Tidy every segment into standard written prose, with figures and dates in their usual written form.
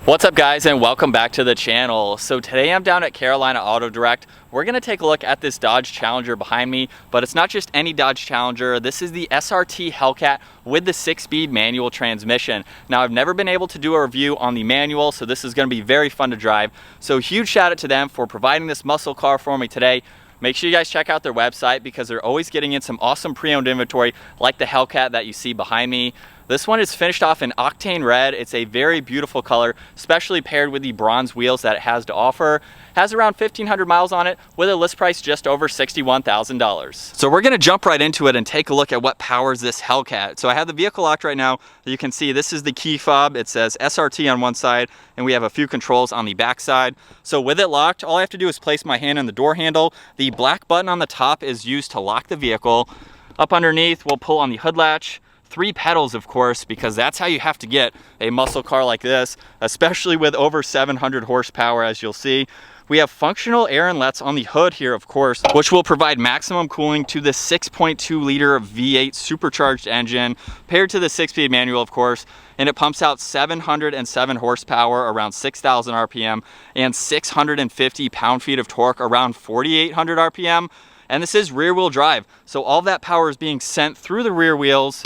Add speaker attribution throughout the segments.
Speaker 1: What's up guys, and welcome back to the channel. So today I'm down at Carolina Auto Direct. We're gonna take a look at this Dodge Challenger behind me, but it's not just any Dodge Challenger. This is the SRT Hellcat with the 6-speed manual transmission. Now I've never been able to do a review on the manual, so this is gonna be very fun to drive. So huge shout out to them for providing this muscle car for me today. Make sure you guys check out their website because they're always getting in some awesome pre-owned inventory like the Hellcat that you see behind me. This one is finished off in octane red. It's a very beautiful color, especially paired with the bronze wheels that it has to offer. Has around 1,500 miles on it with a list price just over $61,000. So we're gonna jump right into it and take a look at what powers this Hellcat. So I have the vehicle locked right now. You can see this is the key fob. It says SRT on one side and we have a few controls on the back side. So with it locked, all I have to do is place my hand on the door handle. The black button on the top is used to lock the vehicle. Up underneath, we'll pull on the hood latch. 3 pedals, of course, because that's how you have to get a muscle car like this, especially with over 700 horsepower, as you'll see. We have functional air inlets on the hood here, of course, which will provide maximum cooling to the 6.2 liter V8 supercharged engine, paired to the 6-speed manual, of course, and it pumps out 707 horsepower around 6,000 RPM and 650 pound-feet of torque around 4,800 RPM. And this is rear-wheel drive, so all that power is being sent through the rear wheels.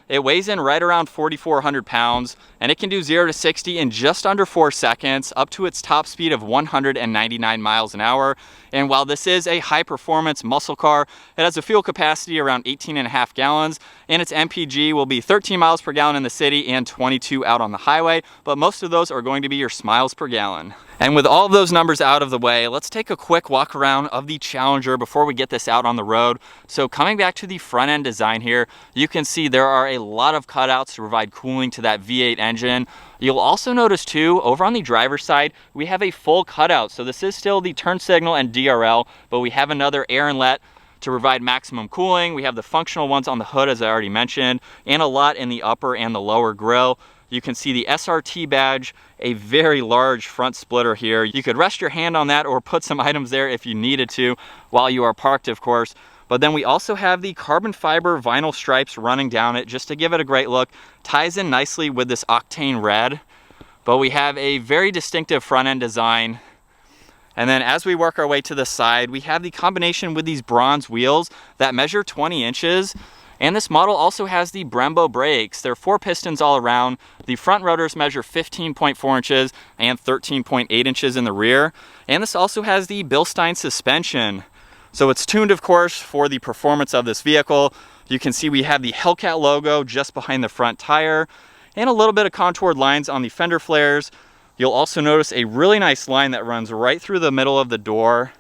Speaker 1: It weighs in right around 4,400 pounds, and it can do 0 to 60 in just under 4 seconds, up to its top speed of 199 miles an hour. And while this is a high-performance muscle car, it has a fuel capacity around 18.5 gallons, and its MPG will be 13 miles per gallon in the city and 22 out on the highway, but most of those are going to be your miles per gallon. And with all of those numbers out of the way, let's take a quick walk around of the Challenger before we get this out on the road. So coming back to the front end design here, you can see there are a lot of cutouts to provide cooling to that V8 engine. You'll also notice too, over on the driver's side, we have a full cutout. So this is still the turn signal and DRL, but we have another air inlet to provide maximum cooling. We have the functional ones on the hood, as I already mentioned, and a lot in the upper and the lower grille. You can see the SRT badge, a very large front splitter here. You could rest your hand on that or put some items there if you needed to while you are parked, of course. But then we also have the carbon fiber vinyl stripes running down it just to give it a great look. Ties in nicely with this octane red. But we have a very distinctive front end design. And then as we work our way to the side, we have the combination with these bronze wheels that measure 20 inches. And this model also has the Brembo brakes. There are 4 pistons all around. The front rotors measure 15.4 inches and 13.8 inches in the rear. And this also has the Bilstein suspension. So it's tuned, of course, for the performance of this vehicle. You can see we have the Hellcat logo just behind the front tire and a little bit of contoured lines on the fender flares. You'll also notice a really nice line that runs right through the middle of the door.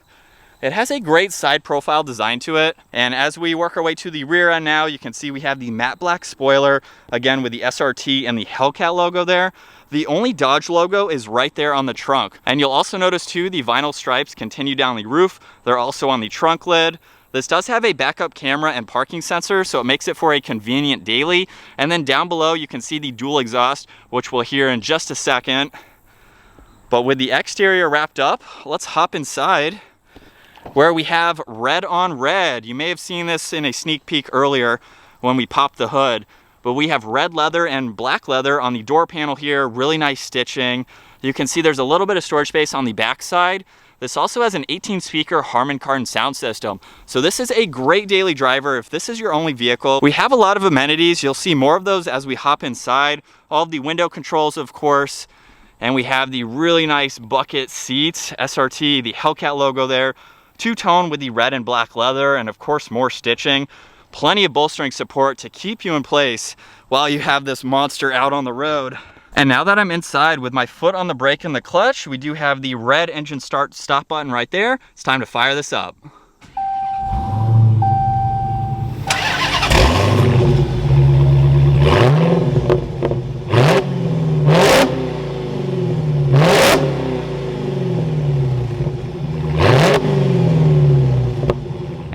Speaker 1: It has a great side profile design to it. And as we work our way to the rear end now, you can see we have the matte black spoiler, again with the SRT and the Hellcat logo there. The only Dodge logo is right there on the trunk. And you'll also notice too, the vinyl stripes continue down the roof. They're also on the trunk lid. This does have a backup camera and parking sensor, so it makes it for a convenient daily. And then down below, you can see the dual exhaust, which we'll hear in just a second. But with the exterior wrapped up, let's hop inside, where we have red on red. You may have seen this in a sneak peek earlier when we popped the hood, but we have red leather and black leather on the door panel here, really nice stitching. You can see there's a little bit of storage space on the back side. This also has an 18-speaker Harman Kardon sound system. So this is a great daily driver if this is your only vehicle. We have a lot of amenities. You'll see more of those as we hop inside. All of the window controls, of course. And we have the really nice bucket seats, SRT, the Hellcat logo there. Two-tone with the red and black leather, and of course more stitching. Plenty of bolstering support to keep you in place while you have this monster out on the road. And now that I'm inside with my foot on the brake and the clutch, we do have the red engine start stop button right there. It's time to fire this up.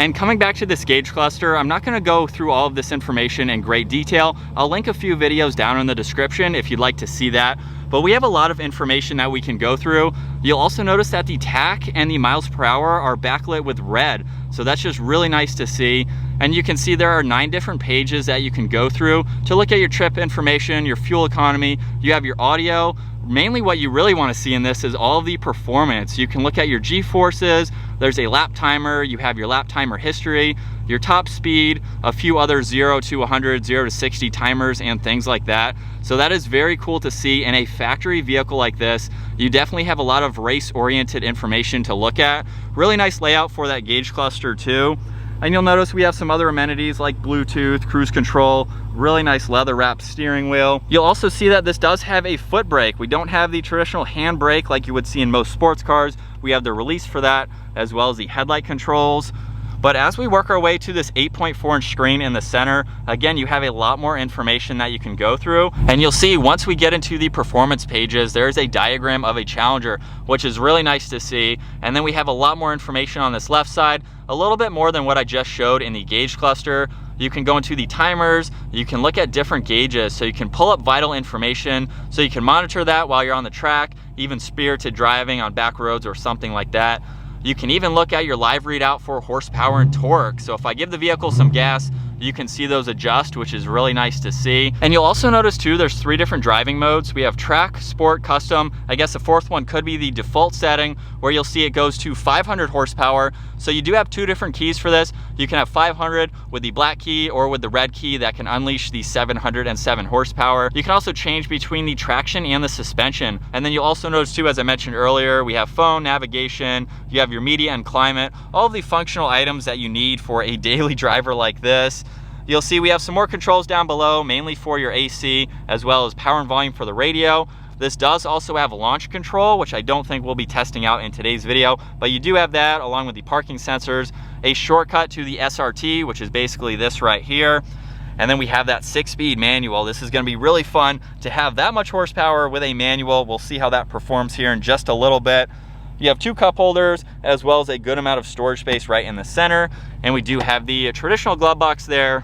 Speaker 1: And coming back to this gauge cluster, I'm not gonna go through all of this information in great detail. I'll link a few videos down in the description if you'd like to see that. But we have a lot of information that we can go through. You'll also notice that the tach and the miles per hour are backlit with red. So that's just really nice to see. And you can see there are 9 different pages that you can go through to look at your trip information, your fuel economy. You have your audio. Mainly what you really want to see in this is all of the performance. You can look at your G-forces, there's a lap timer, you have your lap timer history, your top speed, a few other 0 to 100, 0 to 60 timers and things like that. So that is very cool to see in a factory vehicle like this. You definitely have a lot of race-oriented information to look at. Really nice layout for that gauge cluster too. And you'll notice we have some other amenities like Bluetooth, cruise control, really nice leather wrapped steering wheel. You'll also see that this does have a foot brake. We don't have the traditional hand brake like you would see in most sports cars. We have the release for that, as well as the headlight controls. But as we work our way to this 8.4-inch screen in the center, again, you have a lot more information that you can go through. And you'll see once we get into the performance pages, there's a diagram of a Challenger, which is really nice to see. And then we have a lot more information on this left side, a little bit more than what I just showed in the gauge cluster. You can go into the timers, you can look at different gauges, so you can pull up vital information, so you can monitor that while you're on the track, even spirited driving on back roads or something like that. You can even look at your live readout for horsepower and torque. So if I give the vehicle some gas, you can see those adjust, which is really nice to see. And you'll also notice too, there's 3 different driving modes. We have track, sport, custom. I guess the 4th one could be the default setting, where you'll see it goes to 500 horsepower. So you do have 2 different keys for this. You can have 500 with the black key or with the red key that can unleash the 707 horsepower. You can also change between the traction and the suspension. And then you'll also notice too, as I mentioned earlier, we have phone, navigation, you have your media and climate, all of the functional items that you need for a daily driver like this. You'll see we have some more controls down below, mainly for your AC, as well as power and volume for the radio. This does also have launch control, which I don't think we'll be testing out in today's video, but you do have that along with the parking sensors, a shortcut to the SRT, which is basically this right here. And then we have that 6-speed manual. This is gonna be really fun to have that much horsepower with a manual. We'll see how that performs here in just a little bit. You have 2 cup holders, as well as a good amount of storage space right in the center. And we do have the traditional glove box there.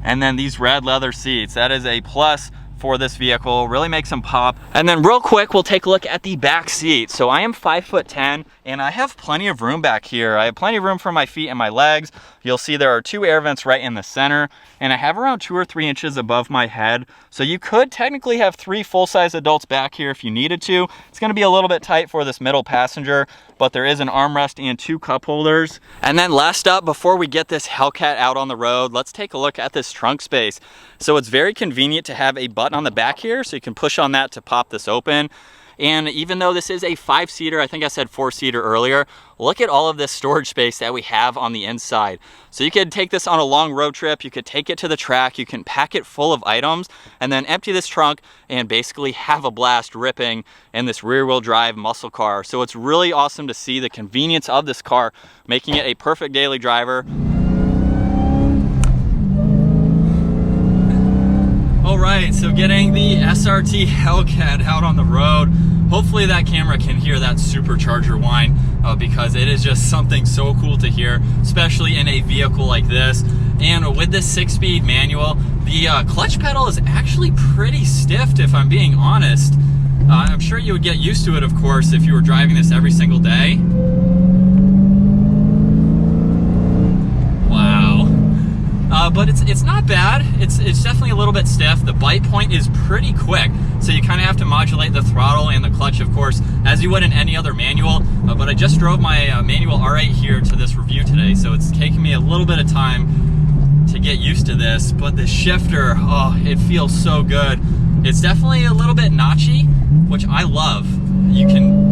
Speaker 1: And then these red leather seats, that is a plus for this vehicle, really makes them pop. And then real quick, we'll take a look at the back seat. So I am 5'10", and I have plenty of room back here. I have plenty of room for my feet and my legs. You'll see there are 2 air vents right in the center, and I have around 2 or 3 inches above my head. So you could technically have 3 full-size adults back here if you needed to. It's gonna be a little bit tight for this middle passenger, but there is an armrest and 2 cup holders. And then last up, before we get this Hellcat out on the road, let's take a look at this trunk space. So it's very convenient to have a button on the back here, so you can push on that to pop this open. And even though this is a 5-seater, I think I said 4-seater earlier, look at all of this storage space that we have on the inside. So you could take this on a long road trip, you could take it to the track, you can pack it full of items, and then empty this trunk and basically have a blast ripping in this rear-wheel drive muscle car. So it's really awesome to see the convenience of this car, making it a perfect daily driver. All right, so getting the SRT Hellcat out on the road. Hopefully that camera can hear that supercharger whine because it is just something so cool to hear, especially in a vehicle like this. And with this 6-speed manual, the clutch pedal is actually pretty stiff, if I'm being honest. I'm sure you would get used to it, of course, if you were driving this every single day. But it's not bad. It's definitely a little bit stiff. The bite point is pretty quick, so you kind of have to modulate the throttle and the clutch, of course, as you would in any other manual. But I just drove my manual R8 here to this review today, so it's taken me a little bit of time to get used to this. But the shifter, oh, it feels so good. It's definitely a little bit notchy, which I love. You can,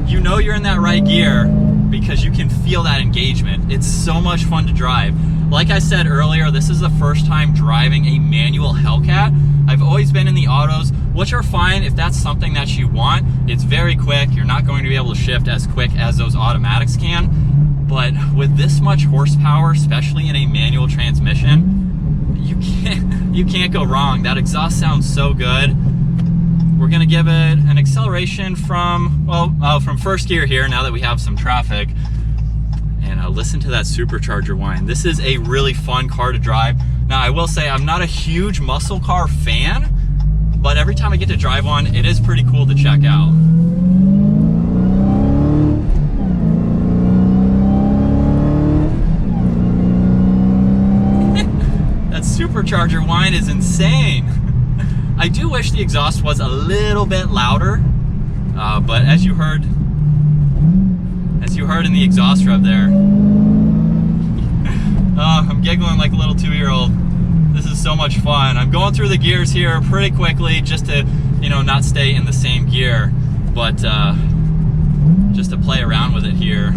Speaker 1: you know you're in that right gear, because you can feel that engagement. It's so much fun to drive. Like I said earlier, this is the first time driving a manual Hellcat. I've always been in the autos, which are fine if that's something that you want. It's very quick. You're not going to be able to shift as quick as those automatics can. But with this much horsepower, especially in a manual transmission, you can't go wrong. That exhaust sounds so good. We're gonna give it an acceleration from, from first gear here, now that we have some traffic. And listen to that supercharger whine. This is a really fun car to drive. Now, I will say I'm not a huge muscle car fan, but every time I get to drive one, it is pretty cool to check out. supercharger whine is insane. I do wish the exhaust was a little bit louder, but as you heard in the exhaust rev there, I'm giggling like a little 2-year-old. This is so much fun. I'm going through the gears here pretty quickly just to, not stay in the same gear, but just to play around with it here.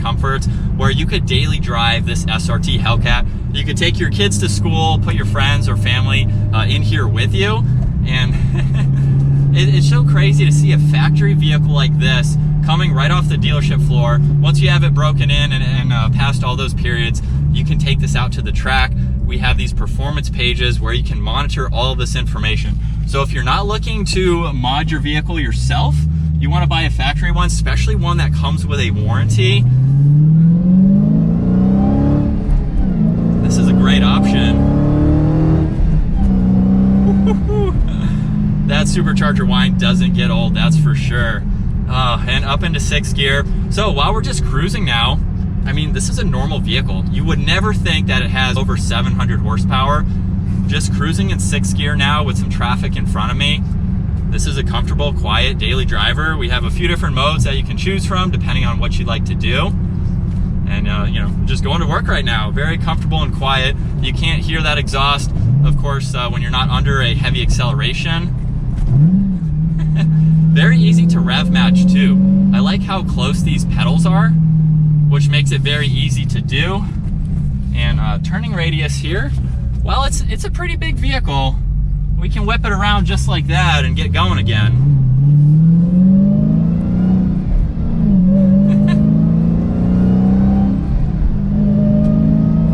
Speaker 1: Comforts where you could daily drive this SRT Hellcat. You could take your kids to school, put your friends or family in here with you, and it's so crazy to see a factory vehicle like this coming right off the dealership floor. Once you have it broken in and past all those periods, you can take this out to the track. We have these performance pages where you can monitor all of this information. So if you're not looking to mod your vehicle yourself, you want to buy a factory one, especially one that comes with a warranty, this is a great option. That supercharger whine doesn't get old, that's for sure. And up into 6th gear. So while we're just cruising now, I mean, this is a normal vehicle. You would never think that it has over 700 horsepower. Just cruising in 6th gear now with some traffic in front of me. This is a comfortable, quiet daily driver. We have a few different modes that you can choose from depending on what you'd like to do. And just going to work right now, very comfortable and quiet. You can't hear that exhaust, of course, when you're not under a heavy acceleration. Very easy to rev match too. I like how close these pedals are, which makes it very easy to do. And turning radius here, well, it's a pretty big vehicle. We can whip it around just like that and get going again.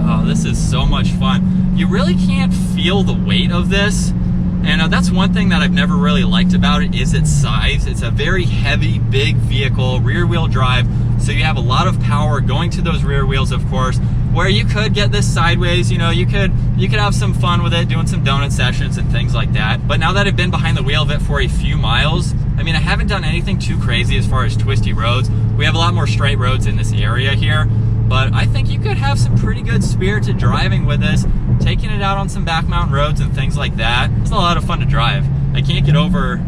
Speaker 1: Oh, this is so much fun. You really can't feel the weight of this. And that's one thing that I've never really liked about it is its size. It's a very heavy, big vehicle, rear wheel drive. So you have a lot of power going to those rear wheels, of course, where you could get this sideways, you could have some fun with it, doing some donut sessions and things like that. But now that I've been behind the wheel of it for a few miles, I mean, I haven't done anything too crazy as far as twisty roads. We have a lot more straight roads in this area here, but I think you could have some pretty good spirited driving with this, taking it out on some back mountain roads and things like that. It's a lot of fun to drive. I can't get over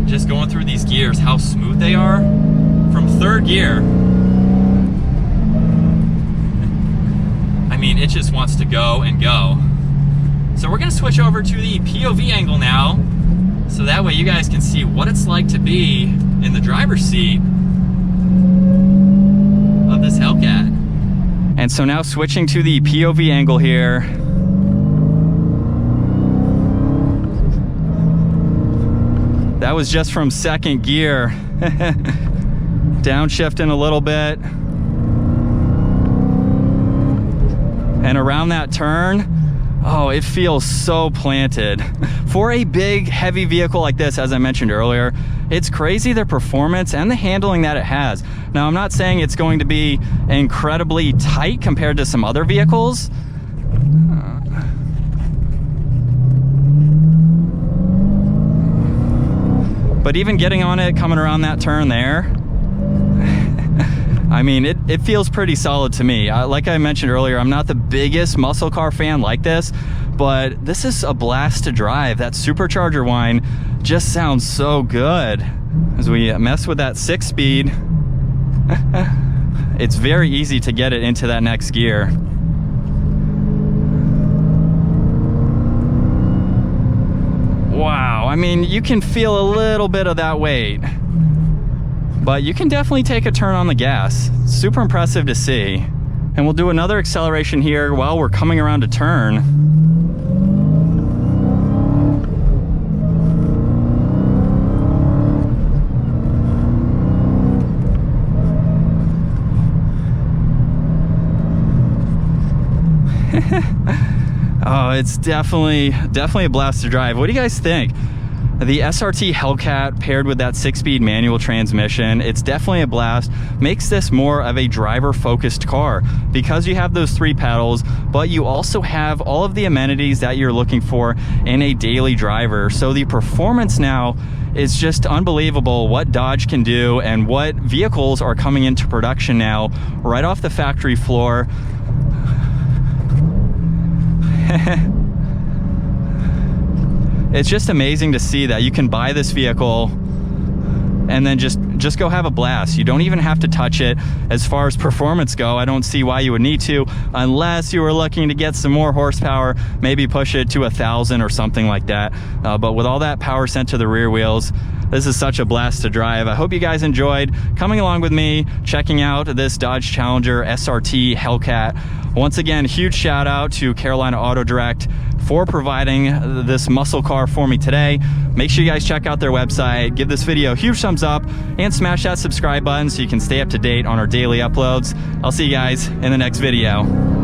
Speaker 1: just going through these gears, how smooth they are. From 3rd gear, I mean, it just wants to go and go. So we're gonna switch over to the POV angle now, so that way you guys can see what it's like to be in the driver's seat of this Hellcat. And so now switching to the POV angle here. That was just from 2nd gear. Downshifting a little bit. And around that turn, oh, it feels so planted. For a big, heavy vehicle like this, as I mentioned earlier, it's crazy the performance and the handling that it has. Now, I'm not saying it's going to be incredibly tight compared to some other vehicles. But even getting on it, coming around that turn there, I mean, it feels pretty solid to me. Like I mentioned earlier, I'm not the biggest muscle car fan like this, but this is a blast to drive. That supercharger whine just sounds so good. As we mess with that 6-speed, it's very easy to get it into that next gear. Wow, I mean, you can feel a little bit of that weight, but you can definitely take a turn on the gas. Super impressive to see. And we'll do another acceleration here while we're coming around a turn. Oh, it's definitely a blast to drive. What do you guys think? The SRT Hellcat paired with that 6-speed manual transmission, it's definitely a blast. Makes this more of a driver-focused car because you have those 3 pedals, but you also have all of the amenities that you're looking for in a daily driver. So the performance now is just unbelievable what Dodge can do and what vehicles are coming into production now right off the factory floor. It's just amazing to see that you can buy this vehicle and then just go have a blast. You don't even have to touch it. As far as performance go, I don't see why you would need to, unless you were looking to get some more horsepower, maybe push it to 1,000 or something like that. But with all that power sent to the rear wheels, this is such a blast to drive. I hope you guys enjoyed coming along with me, checking out this Dodge Challenger SRT Hellcat. Once again, huge shout out to Carolina Auto Direct for providing this muscle car for me today. Make sure you guys check out their website, give this video a huge thumbs up, and smash that subscribe button so you can stay up to date on our daily uploads. I'll see you guys in the next video.